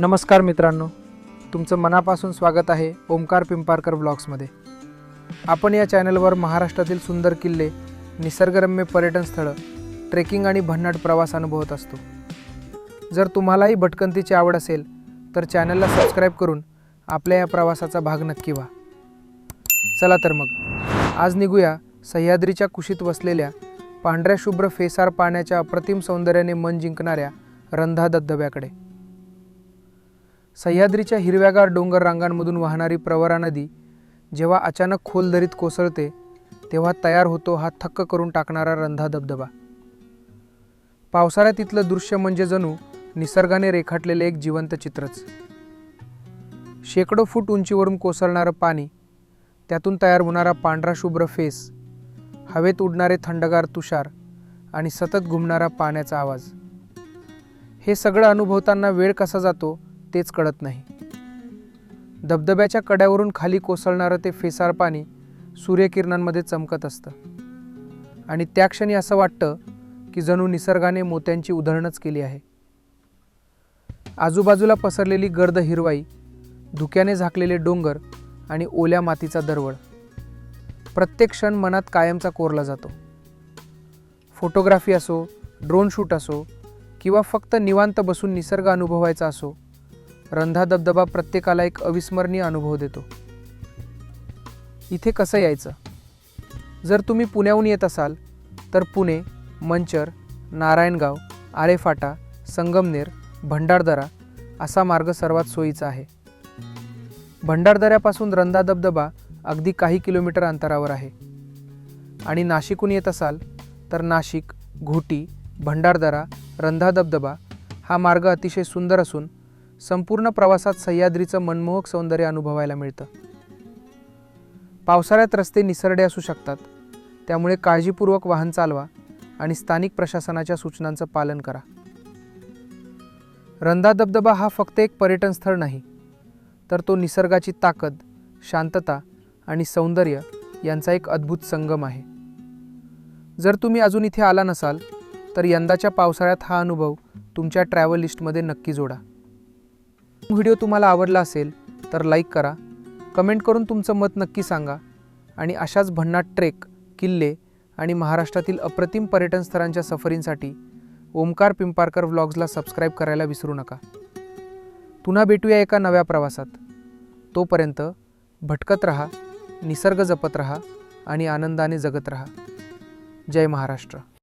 नमस्कार मित्रांनो, तुमचं मनापासून स्वागत आहे ओमकार पिंपारकर ब्लॉग्समध्ये। आपण या चॅनलवर महाराष्ट्रातील सुंदर किल्ले, निसर्गरम्य पर्यटन स्थळं, ट्रेकिंग आणि भन्नाट प्रवास अनुभवत असतो। जर तुम्हालाही भटकंतीची आवड असेल तर चॅनलला सबस्क्राईब करून आपल्या या प्रवासाचा भाग नक्की व्हा। चला तर मग आज निघूया सह्याद्रीच्या कुशीत वसलेल्या पांढऱ्या शुभ्र फेसार पाण्याच्या अप्रतिम सौंदर्याने मन जिंकणाऱ्या रंधा धबधब्याकडे। सह्याद्रीच्या हिरव्यागार डोंगर रांगांमधून वाहणारी प्रवरा नदी जेव्हा अचानक खोल दरीत कोसळते तेव्हा तयार होतो हा थक्क करून टाकणारा रंधा धबधबा। पावसाळ्यात इथलं दृश्य म्हणजे जणू निसर्गाने रेखाटलेले एक जिवंत चित्रच। शेकडो फूट उंचीवरून कोसळणारं पाणी, त्यातून तयार होणारा पांढरा शुभ्र फेस, हवेत उडणारे थंडगार तुषार आणि सतत घुमणारा पाण्याचा आवाज, हे सगळं अनुभवताना वेळ कसा जातो तेच कळत नाही। धबधब्याच्या कड्यावरून खाली कोसळणारं ते फेसार पाणी सूर्यकिरणांमध्ये चमकत असतं आणि त्या क्षणी असं वाटतं की जणू निसर्गाने मोत्यांची उधळणच केली आहे। आजूबाजूला पसरलेली गर्द हिरवाई, धुक्याने झाकलेले डोंगर आणि ओल्या मातीचा दरवळ, प्रत्येक क्षण मनात कायमचा कोरला जातो। फोटोग्राफी असो, ड्रोन शूट असो किंवा फक्त निवांत बसून निसर्ग अनुभवायचा असो, रंधा धबधबा प्रत्येकाला एक अविस्मरणीय अनुभव देतो। इथे कसं यायचं? जर तुम्ही पुण्याहून येत असाल तर पुणे, मंचर, नारायणगाव, आरेफाटा, संगमनेर, भंडारदरा असा मार्ग सर्वात सोयीचा आहे। भंडारदऱ्यापासून रंधा धबधबा अगदी काही किलोमीटर अंतरावर आहे आणि नाशिकहून येत असाल तर नाशिक, घोटी, भंडारदरा, रंधा धबधबा हा मार्ग अतिशय सुंदर असून संपूर्ण प्रवासात सह्याद्रीचं मनमोहक सौंदर्य अनुभवायला मिळतं। पावसाळ्यात रस्ते निसरडे असू शकतात, त्यामुळे काळजीपूर्वक वाहन चालवा आणि स्थानिक प्रशासनाच्या सूचनांचं पालन करा। रंधा धबधबा हा फक्त एक पर्यटन स्थळ नाही, तर तो निसर्गाची ताकद, शांतता आणि सौंदर्य यांचा एक अद्भुत संगम आहे। जर तुम्ही अजून इथे आला नसाल तर यंदाच्या पावसाळ्यात हा अनुभव तुमच्या ट्रॅव्हल लिस्टमध्ये नक्की जोडा। व्हिडिओ तुम्हाला आवडला असेल तर लाईक करा, कमेंट करून तुमचं मत नक्की सांगा आणि अशाच भन्नाट ट्रेक, किल्ले आणि महाराष्ट्रातील अप्रतिम पर्यटन स्थळांच्या सफरींसाठी ओमकार पिंपारकर व्लॉग्सला सबस्क्राईब करायला विसरू नका। पुन्हा भेटूया एका नव्या प्रवासात। तोपर्यंत भटकत रहा, निसर्ग जपत रहा आणि आनंदाने जगत रहा। जय महाराष्ट्र।